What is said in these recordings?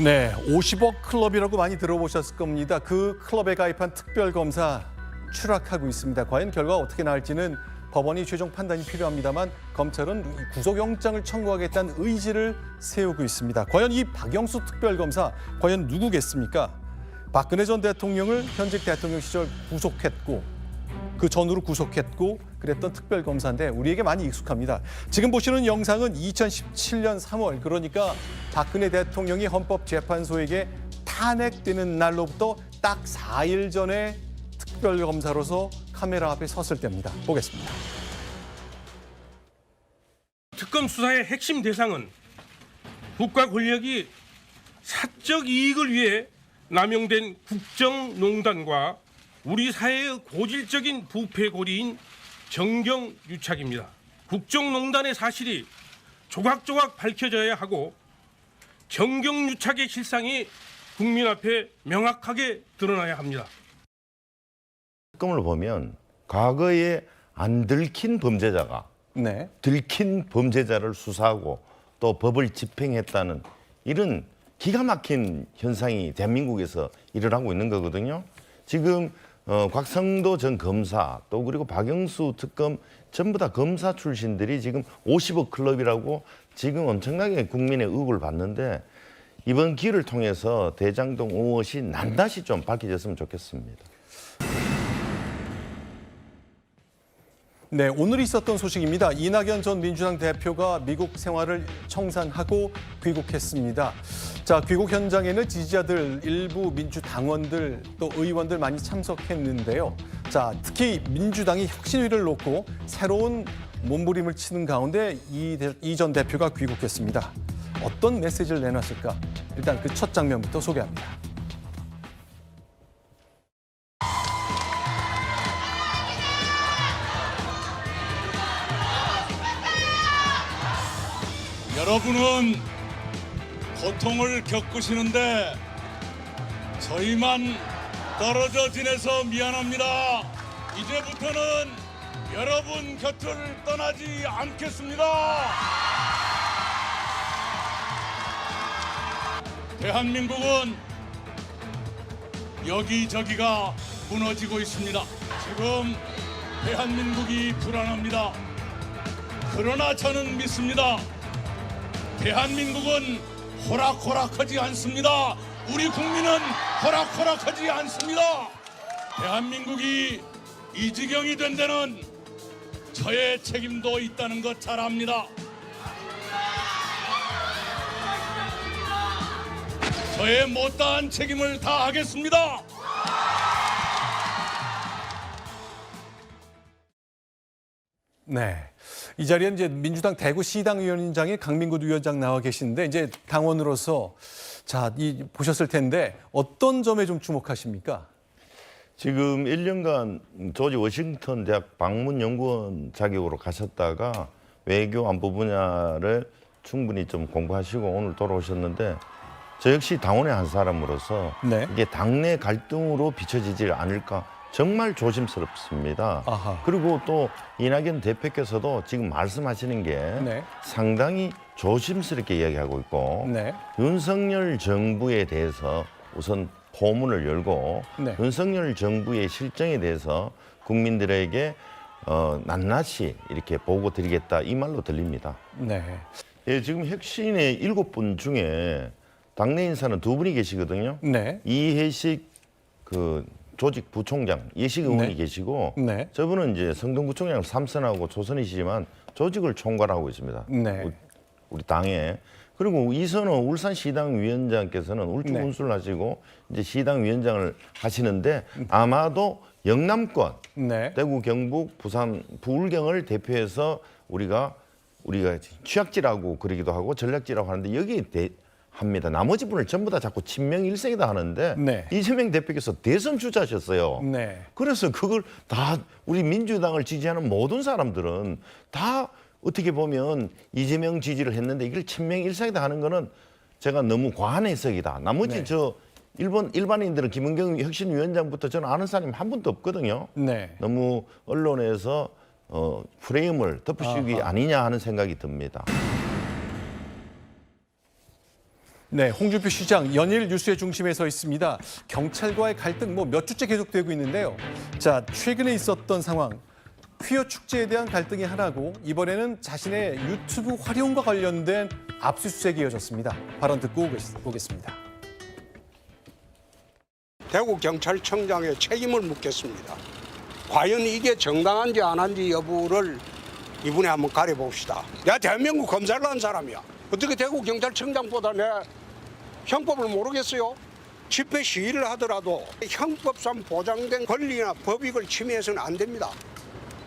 네, 50억 클럽이라고 많이 들어보셨을 겁니다. 그 클럽에 가입한 특별검사 추락하고 있습니다. 과연 결과가 어떻게 나올지는 법원이 최종 판단이 필요합니다만 검찰은 구속영장을 청구하겠다는 의지를 세우고 있습니다. 과연 이 박영수 특별검사 과연 누구겠습니까? 박근혜 전 대통령을 현직 대통령 시절 구속했고 그 전후로 구속했고 그랬던 특별검사인데 우리에게 많이 익숙합니다. 지금 보시는 영상은 2017년 3월 그러니까 박근혜 대통령이 헌법재판소에게 탄핵되는 날로부터 딱 4일 전에 특별검사로서 카메라 앞에 섰을 때입니다. 보겠습니다. 특검 수사의 핵심 대상은 국가 권력이 사적 이익을 위해 남용된 국정농단과 우리 사회의 고질적인 부패 고리인 정경유착입니다. 국정농단의 사실이 조각조각 밝혀져야 하고 정경유착의 실상이 국민 앞에 명확하게 드러나야 합니다. 특검을 보면 과거에 안 들킨 범죄자가 들킨 범죄자를 수사하고 또 법을 집행했다는 이런 기가 막힌 현상이 대한민국에서 일어나고 있는 거거든요. 지금 곽성도 전 검사 또 그리고 박영수 특검 전부 다 검사 출신들이 지금 50억 클럽이라고 지금 엄청나게 국민의 의혹을 받는데 이번 기회를 통해서 대장동 무엇이 낱낱이 좀 밝혀졌으면 좋겠습니다. 네, 오늘 있었던 소식입니다. 이낙연 전 민주당 대표가 미국 생활을 청산하고 귀국했습니다. 자, 귀국 현장에는 지지자들, 일부 민주당원들, 또 의원들 많이 참석했는데요. 자, 특히 민주당이 혁신위를 놓고 새로운 몸부림을 치는 가운데 이 전 대표가 귀국했습니다. 어떤 메시지를 내놨을까? 일단 그 첫 장면부터 소개합니다. 여러분은 고통을 겪으시는데 저희만 떨어져 지내서 미안합니다. 이제부터는 여러분 곁을 떠나지 않겠습니다. 대한민국은 여기저기가 무너지고 있습니다. 지금 대한민국이 불안합니다. 그러나 저는 믿습니다. 대한민국은 호락호락하지 않습니다. 우리 국민은 호락호락하지 않습니다. 대한민국이 이 지경이 된 데는 저의 책임도 있다는 것 잘 압니다. 저의 못다한 책임을 다하겠습니다. 네. 이 자리에 이제 민주당 대구시당위원장의 강민구 위원장 나와 계시는데 이제 당원으로서 자, 보셨을 텐데 어떤 점에 좀 주목하십니까? 지금 1년간 조지 워싱턴 대학 방문연구원 자격으로 가셨다가 외교 안보 분야를 충분히 좀 공부하시고 오늘 돌아오셨는데 저 역시 당원의 한 사람으로서 이게 당내 갈등으로 비춰지지 않을까 정말 조심스럽습니다. 아하. 그리고 또 이낙연 대표께서도 지금 말씀하시는 게 상당히 조심스럽게 이야기하고 있고 윤석열 정부에 대해서 우선 포문을 열고 윤석열 정부의 실정에 대해서 국민들에게 낱낱이 이렇게 보고 드리겠다 이 말로 들립니다. 예, 지금 혁신의 7분 중에 당내 인사는 2분이 계시거든요. 이해식 조직 부총장 예식 의원이 계시고 저분은 이제 성동구청장 3선하고 초선이시지만 조직을 총괄하고 있습니다. 우리 당에. 그리고 이선호 울산시당 위원장께서는 울주군수를 하시고 이제 시당 위원장을 하시는데 아마도 영남권, 대구, 경북, 부산, 부울경을 대표해서 우리가 취약지라고 그러기도 하고 전략지라고 하는데 여기에 합니다. 나머지 분을 전부 다 자꾸 친명일색이다 하는데 이재명 대표께서 대선 주자셨어요. 그래서 그걸 다 우리 민주당을 지지하는 모든 사람들은 다 어떻게 보면 이재명 지지를 했는데 이걸 친명일색이다 하는 거는 제가 너무 과한 해석이다. 나머지 저 일반인들은 김은경 혁신위원장부터 저는 아는 사람이 한 분도 없거든요. 너무 언론에서 프레임을 덮으시기 아니냐 하는 생각이 듭니다. 네, 홍준표 시장 연일 뉴스의 중심에 서 있습니다. 경찰과의 갈등 몇 주째 계속되고 있는데요. 자, 최근에 있었던 상황. 퀴어 축제에 대한 갈등이 하나고 이번에는 자신의 유튜브 활용과 관련된 압수수색이 이어졌습니다. 발언 듣고 오겠습니다. 대구경찰청장의 책임을 묻겠습니다. 과연 이게 정당한지 안 한지 여부를 이분에 한번 가려봅시다. 내가 대한민국 검사를 한 사람이야. 어떻게 대구경찰청장보다 내 형법을 모르겠어요? 집회 시위를 하더라도 형법상 보장된 권리나 법익을 침해해서는 안 됩니다.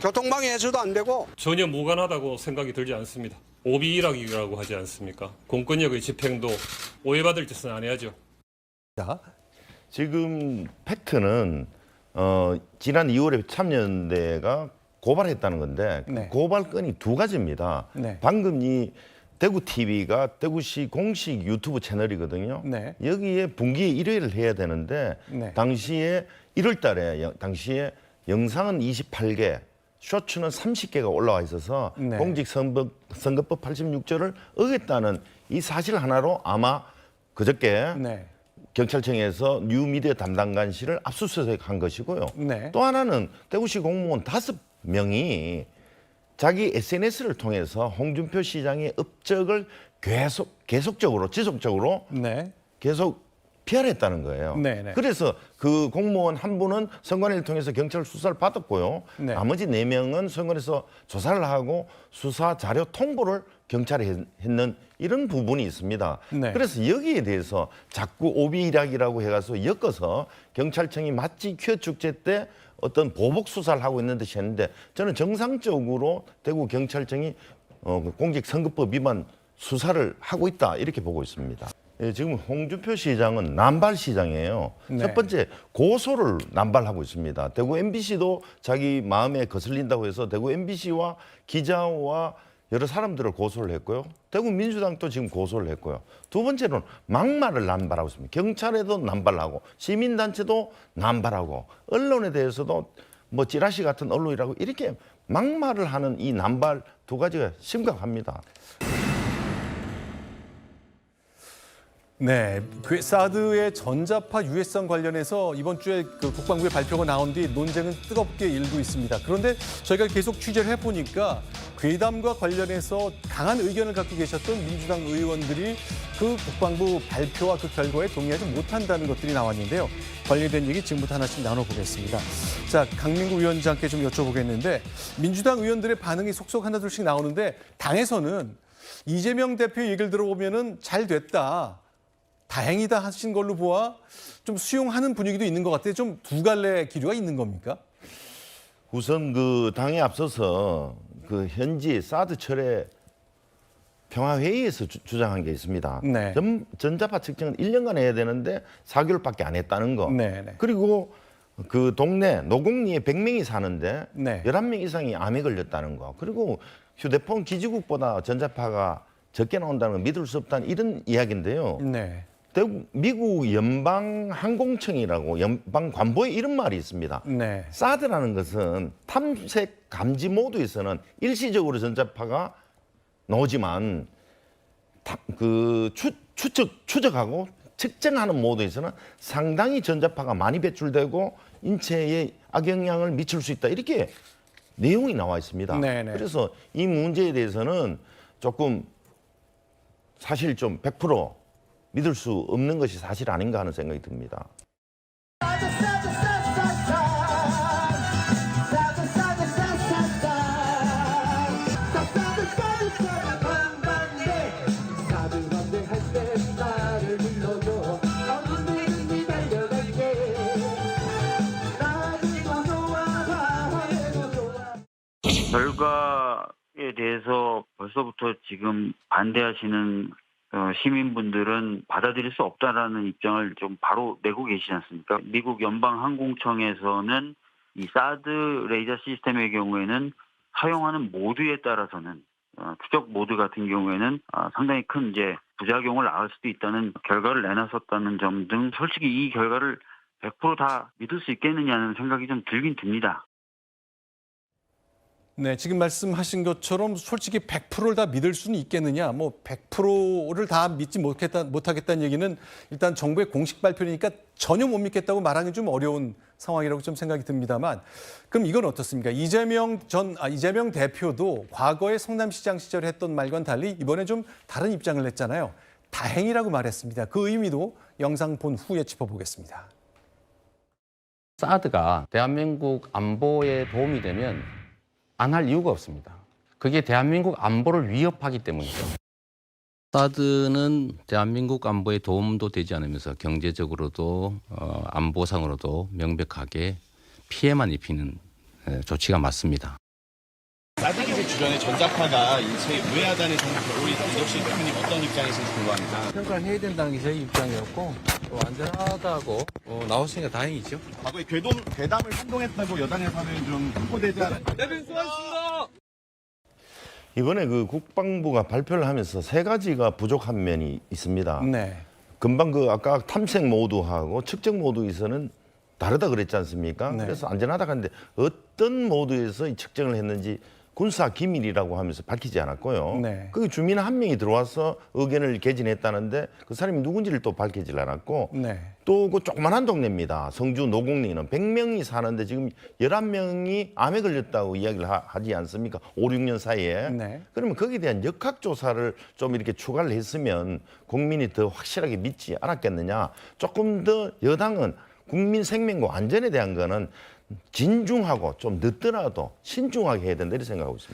교통방해해서도 안 되고. 전혀 무관하다고 생각이 들지 않습니다. 오비일학이라고 하지 않습니까? 공권력의 집행도 오해받을 짓은 안 해야죠. 자, 지금 팩트는 지난 2월에 참여연대가 고발했다는 건데 네. 고발건이 두 가지입니다. 네. 방금 이 대구 TV가 대구시 공식 유튜브 채널이거든요. 네. 여기에 분기에 1회를 해야 되는데 네. 당시에 1월 달에 당시에 영상은 28개, 쇼츠는 30개가 올라와 있어서 네. 공직선거법 86조를 어겼다는 이 사실 하나로 아마 그저께 네. 경찰청에서 뉴미디어 담당관실을 압수수색한 것이고요. 네. 또 하나는 대구시 공무원 5명이 자기 SNS를 통해서 홍준표 시장의 업적을 계속적으로 지속적으로 네. 계속 PR했다는 거예요. 네네. 그래서 그 공무원 한 분은 선관위를 통해서 경찰 수사를 받았고요. 네. 나머지 4명은 선관위에서 조사를 하고 수사 자료 통보를 경찰에 했는 이런 부분이 있습니다. 네. 그래서 여기에 대해서 자꾸 오비일학이라고 해가지고 엮어서 경찰청이 마치 퀴어 축제 때 어떤 보복 수사를 하고 있는 듯이 했는데 저는 정상적으로 대구 경찰청이 공직선거법 위반 수사를 하고 있다 이렇게 보고 있습니다. 예, 지금 홍준표 시장은 남발 시장이에요. 네. 첫 번째 고소를 남발하고 있습니다. 대구 MBC도 자기 마음에 거슬린다고 해서 대구 MBC와 기자와 여러 사람들을 고소를 했고요. 대구 민주당도 지금 고소를 했고요. 두 번째로는 막말을 남발하고 있습니다. 경찰에도 남발하고 시민단체도 남발하고 언론에 대해서도 찌라시 같은 언론이라고 이렇게 막말을 하는 이 남발 두 가지가 심각합니다. 네, 그 사드의 전자파 유해성 관련해서 이번 주에 그 국방부의 발표가 나온 뒤 논쟁은 뜨겁게 일고 있습니다. 그런데 저희가 계속 취재를 해보니까 괴담과 관련해서 강한 의견을 갖고 계셨던 민주당 의원들이 그 국방부 발표와 그 결과에 동의하지 못한다는 것들이 나왔는데요. 관련된 얘기 지금부터 하나씩 나눠보겠습니다. 자, 강민구 위원장께 좀 여쭤보겠는데 민주당 의원들의 반응이 속속 하나둘씩 나오는데 당에서는 이재명 대표 얘기를 들어보면은 잘 됐다. 다행이다 하신 걸로 보아 좀 수용하는 분위기도 있는 것 같아요. 좀 두 갈래 기류가 있는 겁니까? 우선 그 당에 앞서서 그 현지 사드 철회 평화회의에서 주장한 게 있습니다. 네. 전자파 측정은 1년간 해야 되는데 4개월밖에 안 했다는 거. 네, 네. 그리고 그 동네 노곡리에 100명이 사는데 네. 11명 이상이 암에 걸렸다는 거. 그리고 휴대폰 기지국보다 전자파가 적게 나온다는 걸 믿을 수 없다는 이런 이야기인데요. 네. 미국 연방항공청이라고 연방관보에 이런 말이 있습니다. 네. 사드라는 것은 탐색 감지 모드에서는 일시적으로 전자파가 나오지만 추적하고 측정하는 모드에서는 상당히 전자파가 많이 배출되고 인체에 악영향을 미칠 수 있다. 이렇게 내용이 나와 있습니다. 네네. 그래서 이 문제에 대해서는 조금 사실 좀 100% 믿을 수 없는 것이 사실 아닌가 하는 생각이 듭니다. 결과에 대해서 벌써부터 지금 반대하시는 시민분들은 받아들일 수 없다라는 입장을 좀 바로 내고 계시지 않습니까? 미국 연방항공청에서는 이 사드 레이저 시스템의 경우에는 사용하는 모드에 따라서는 추적 모드 같은 경우에는 상당히 큰 이제 부작용을 낳을 수도 있다는 결과를 내놨었다는 점 등 솔직히 이 결과를 100% 다 믿을 수 있겠느냐는 생각이 좀 들긴 듭니다. 네, 지금 말씀하신 것처럼 솔직히 100%를 다 믿을 수는 있겠느냐? 뭐 100%를 다 믿지 못하겠다는 얘기는 일단 정부의 공식 발표니까 전혀 못 믿겠다고 말하기 좀 어려운 상황이라고 좀 생각이 듭니다만, 그럼 이건 어떻습니까? 이재명 대표도 과거에 성남시장 시절에 했던 말과는 달리 이번에 좀 다른 입장을 냈잖아요. 다행이라고 말했습니다. 그 의미도 영상 본 후에 짚어보겠습니다. 사드가 대한민국 안보에 도움이 되면 안 할 이유가 없습니다. 그게 대한민국 안보를 위협하기 때문이죠. 사드는 대한민국 안보에 도움도 되지 않으면서 경제적으로도 안보상으로도 명백하게 피해만 입히는 조치가 맞습니다. 사드 기술 주변의 전자파가 인체에 무해하다는 생각을 우리 이덕실 대표님 어떤 입장이신지 궁금합니다. 평가를 해야 된다는 게 저희 입장이었고 또 안전하다고 나왔으니까 다행이죠. 과거에 괴담을 선동했다고 여당에서는 좀 홍보되지 않았나요? 이번에 그 국방부가 발표를 하면서 세 가지가 부족한 면이 있습니다. 네. 금방 그 아까 탐색 모드하고 측정 모드에서는 다르다 그랬지 않습니까? 네. 그래서 안전하다고 하는데 어떤 모드에서 이 측정을 했는지 군사 기밀이라고 하면서 밝히지 않았고요. 네. 그 주민 한 명이 들어와서 의견을 개진했다는데 그 사람이 누군지를 또 밝히질 않았고 네. 또 그 조그만한 동네입니다. 성주 노곡리는 100명이 사는데 지금 11명이 암에 걸렸다고 이야기를 하지 않습니까? 5, 6년 사이에. 네. 그러면 거기에 대한 역학조사를 좀 이렇게 추가를 했으면 국민이 더 확실하게 믿지 않았겠느냐. 조금 더 여당은 국민 생명과 안전에 대한 거는 진중하고 좀 늦더라도 신중하게 해야 된다 이렇게 생각하고 있습니다.